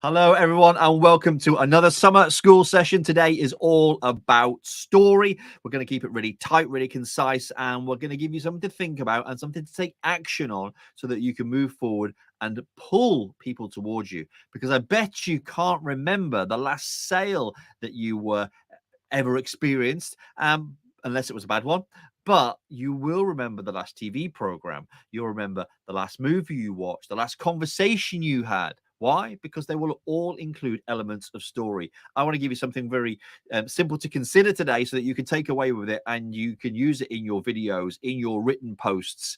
Hello, everyone, and welcome to another summer school session. Today is all about story. We're going to keep it really tight, really concise, and we're going to give you something to think about and something to take action on so that you can move forward and pull people towards you. Because I bet you can't remember the last sale that you were ever experienced, unless it was a bad one. But you will remember the last TV program. You'll remember the last movie you watched, the last conversation you had. Why? Because they will all include elements of story. I want to give you something very simple to consider today so that you can take away with it and you can use it in your videos, in your written posts,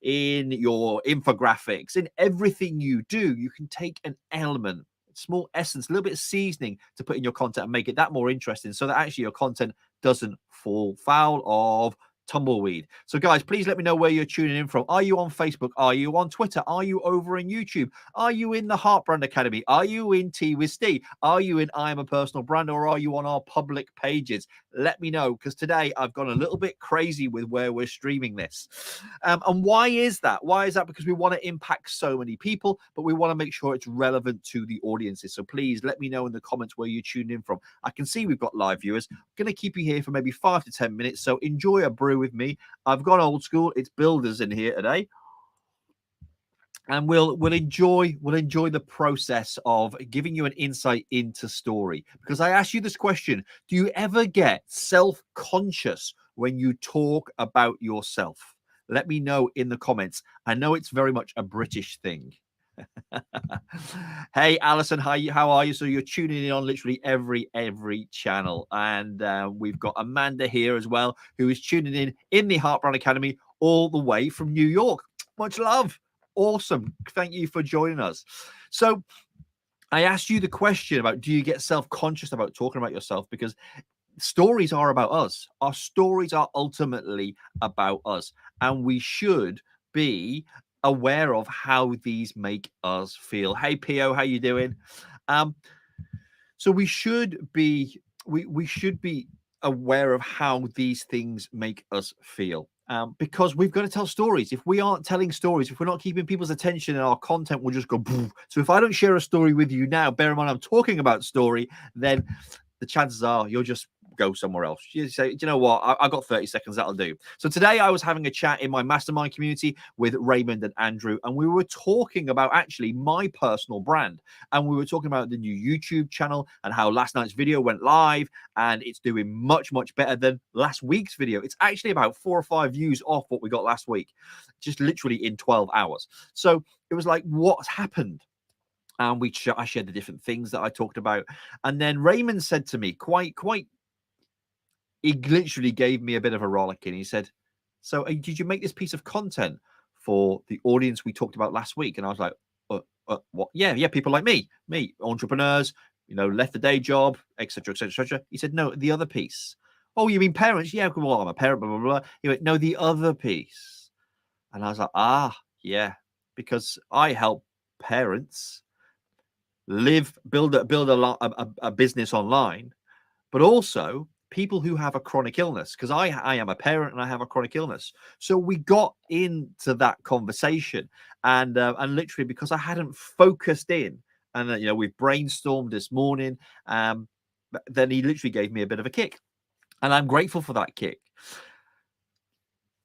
in your infographics, in everything you do. You can take an element, small essence, a little bit of seasoning to put in your content and make it that more interesting so that actually your content doesn't fall foul of tumbleweed. So guys, please let me know where you're tuning in from. Are you on Facebook? Are you on Twitter? Are you over on YouTube? Are you in the Heartbrand Academy? Are you in Tea with Steve? Are you in I Am a Personal Brand, or are you on our public pages? Let me know, because today I've gone a little bit crazy with where we're streaming this. And why is that? Why is that? Because we want to impact so many people, but we want to make sure it's relevant to the audiences. So please let me know in the comments where you're tuned in from. I can see we've got live viewers. I'm going to keep you here for maybe 5 to 10 minutes. So enjoy a brew with me. I've gone old school. It's builders in here today. And we'll enjoy the process of giving you an insight into story. Because I asked you this question: do you ever get self-conscious when you talk about yourself? Let me know in the comments. I know it's very much a British thing. Hey Alison, how are you? So you're tuning in on literally every channel, and we've got Amanda here as well, who is tuning in the Heartbrand Academy all the way from New York. Much love. Awesome. Thank you for joining us. So I asked you the question about, do you get self-conscious about talking about yourself? Because stories are about us. Our stories are ultimately about us, and we should be aware of how these make us feel. Hey Pio, how you doing? So we should be aware of how these things make us feel. Because we've got to tell stories. If we aren't telling stories, if we're not keeping people's attention, and our content will just go boom. So if I don't share a story with you now, bear in mind I'm talking about story, then the chances are you'll just go somewhere else. You say, do you know what? I've got 30 seconds, that'll do. So today I was having a chat in my mastermind community with Raymond and Andrew, and we were talking about actually my personal brand. And we were talking about the new YouTube channel and how last night's video went live and it's doing much better than last week's video. It's actually about 4 or 5 views off what we got last week, just literally in 12 hours. So it was like, what's happened? And I shared the different things that I talked about. And then Raymond said to me, he literally gave me a bit of a rollicking. He said, so did you make this piece of content for the audience we talked about last week? And I was like, what? Yeah, people like me, entrepreneurs, left the day job, etc., etc., etc. He said, no, the other piece. Oh, you mean parents? Yeah, well, I'm a parent, blah, blah, blah. He went, no, the other piece. And I was like, yeah, because I help parents build a business online, but also people who have a chronic illness, because I am a parent and I have a chronic illness. So we got into that conversation, and literally because I hadn't focused in, and we've brainstormed this morning, then he literally gave me a bit of a kick, and I'm grateful for that kick.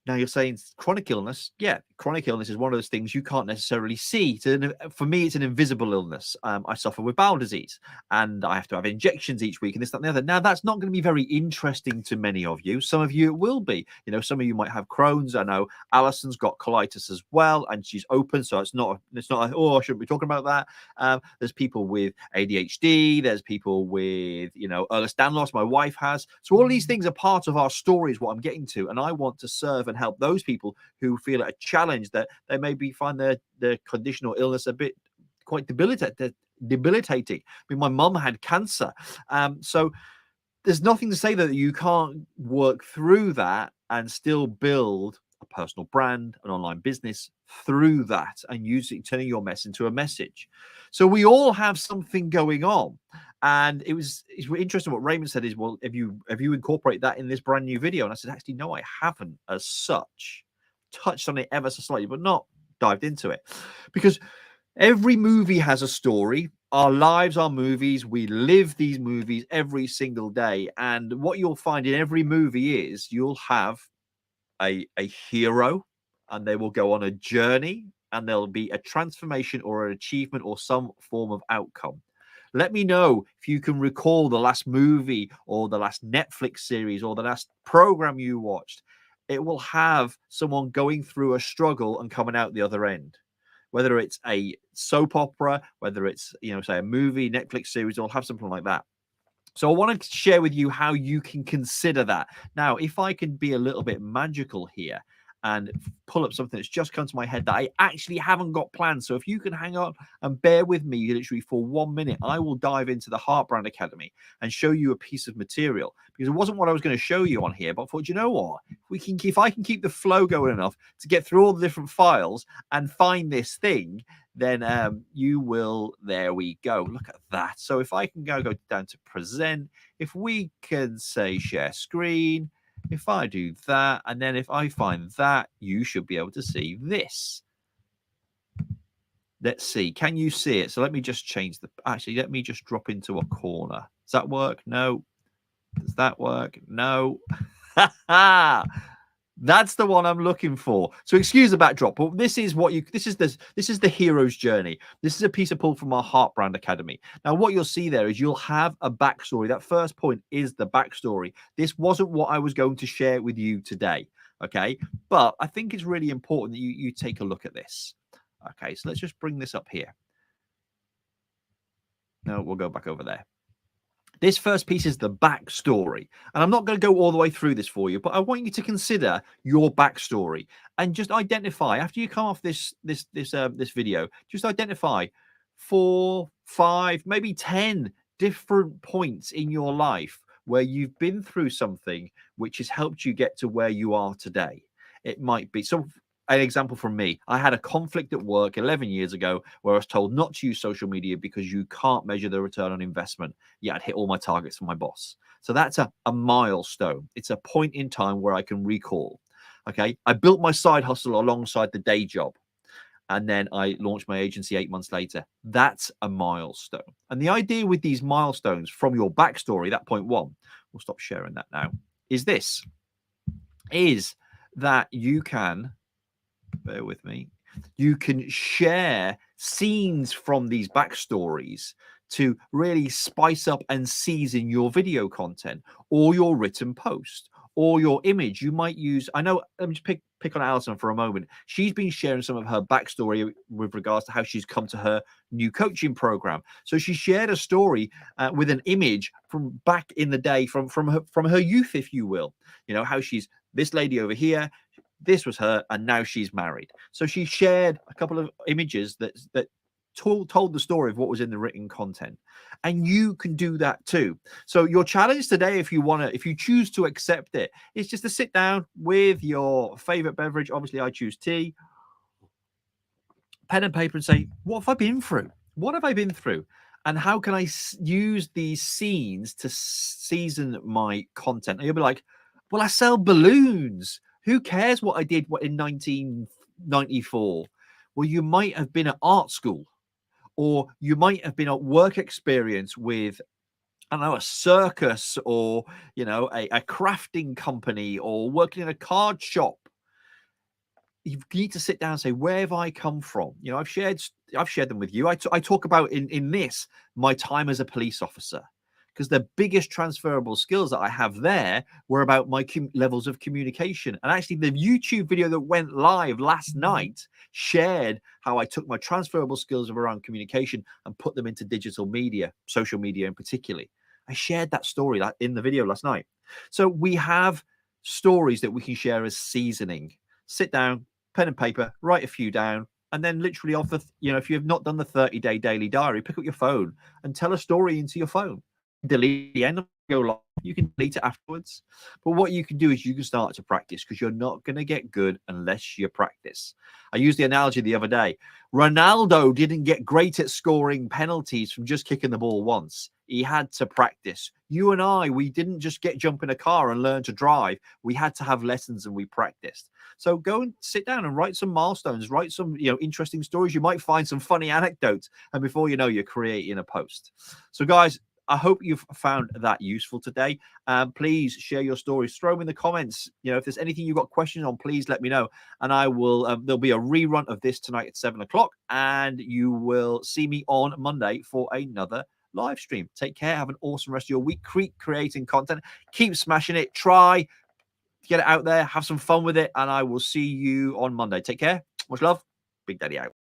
Now you're saying chronic illness. Yeah, chronic illness is one of those things you can't necessarily see. For me, it's an invisible illness. I suffer with bowel disease and I have to have injections each week and this, that, and the other. Now, that's not going to be very interesting to many of you. Some of you it will be. Some of you might have Crohn's. I know Alison's got colitis as well, and she's open. So it's not oh, I shouldn't be talking about that. There's people with ADHD. There's people with, Ehlers-Danlos, my wife has. So all of these things are part of our story is what I'm getting to. And I want to serve and help those people who feel a challenge, that they maybe find their condition or illness a bit quite debilitating. I mean, my mum had cancer. So there's nothing to say that you can't work through that and still build a personal brand, an online business through that, and turning your mess into a message. So we all have something going on. And it's interesting what Raymond said is, well, have you incorporate that in this brand new video? And I said, actually, no, I haven't as such. Touched on it ever so slightly, but not dived into it. Because every movie has a story. our lives are movies. We live these movies every single day. And what you'll find in every movie is you'll have a hero, and they will go on a journey, and there'll be a transformation or an achievement or some form of outcome. Let me know if you can recall the last movie or the last Netflix series or the last program you watched. It will have someone going through a struggle and coming out the other end. Whether it's a soap opera, whether it's, say a movie, Netflix series, it'll have something like that. So I want to share with you how you can consider that. Now, if I can be a little bit magical here and pull up something that's just come to my head that I actually haven't got planned. So if you can hang on and bear with me literally for 1 minute, I will dive into the Heartbrand Academy and show you a piece of material, because it wasn't what I was going to show you on here. But I thought, you know what? If I can keep the flow going enough to get through all the different files and find this thing, then you will. There we go. Look at that. So if I can go down to present, if we can say share screen, if I do that, and then if I find that, you should be able to see this. Let's see. Can you see it? So let me just change actually, let me just drop into a corner. Does that work? No. Does that work? No. That's the one I'm looking for. So excuse the backdrop, but this is the hero's journey. This is a piece of pull from our Heartbrand Academy. Now, what you'll see there is you'll have a backstory. That first point is the backstory. This wasn't what I was going to share with you today, okay? But I think it's really important that you take a look at this. Okay, so let's just bring this up here. No, we'll go back over there. This first piece is the backstory, and I'm not going to go all the way through this for you, but I want you to consider your backstory and just identify, after you come off this video, just identify 4, 5, maybe 10 different points in your life where you've been through something which has helped you get to where you are today. It might be so. An example from me, I had a conflict at work 11 years ago where I was told not to use social media because you can't measure the return on investment. Yet I'd hit all my targets for my boss. So that's a milestone. It's a point in time where I can recall. Okay. I built my side hustle alongside the day job, and then I launched my agency 8 months later. That's a milestone. And the idea with these milestones from your backstory, that point one, we'll stop sharing that now, is that you can, bear with me, you can share scenes from these backstories to really spice up and season your video content or your written post or your image. You might use, I know, let me just pick on Alison for a moment. She's been sharing some of her backstory with regards to how she's come to her new coaching program. So she shared a story with an image from back in the day, from her youth, if you will. You know, how she's this lady over here, this was her, and now she's married. So she shared a couple of images that told the story of what was in the written content, and you can do that too. So your challenge today, if you choose to accept it, is just to sit down with your favorite beverage. Obviously, I choose tea, pen and paper, and say, what have I been through? What have I been through? And how can I use these scenes to season my content? And you'll be like, well, I sell balloons. Who cares what I did in 1994? Well, you might have been at art school, or you might have been at work experience with, I don't know, a circus, or, you know, a crafting company, or working in a card shop. You need to sit down and say, where have I come from? You know, I've shared them with you. I talk about in this, my time as a police officer, because the biggest transferable skills that I have there were about my levels of communication. And actually, the YouTube video that went live last night shared how I took my transferable skills around communication and put them into digital media, social media in particular. I shared that story in the video last night. So we have stories that we can share as seasoning. Sit down, pen and paper, write a few down, and then literally if you have not done the 30-day daily diary, pick up your phone and tell a story into your phone. Delete the end of go live. You can delete it afterwards. But what you can do is you can start to practice, because you're not going to get good unless you practice. I used the analogy the other day. Ronaldo didn't get great at scoring penalties from just kicking the ball once. He had to practice. You and I, we didn't just jump in a car and learn to drive. We had to have lessons and we practiced. So go and sit down and write some milestones, write some, interesting stories. You might find some funny anecdotes, and before you know, you're creating a post. So guys, I hope you've found that useful today. Please share your stories. Throw them in the comments. If there's anything you've got questions on, please let me know. And I will, there'll be a rerun of this tonight at 7 o'clock. And you will see me on Monday for another live stream. Take care. Have an awesome rest of your week. Keep creating content. Keep smashing it. Try to get it out there. Have some fun with it. And I will see you on Monday. Take care. Much love. Big Daddy out.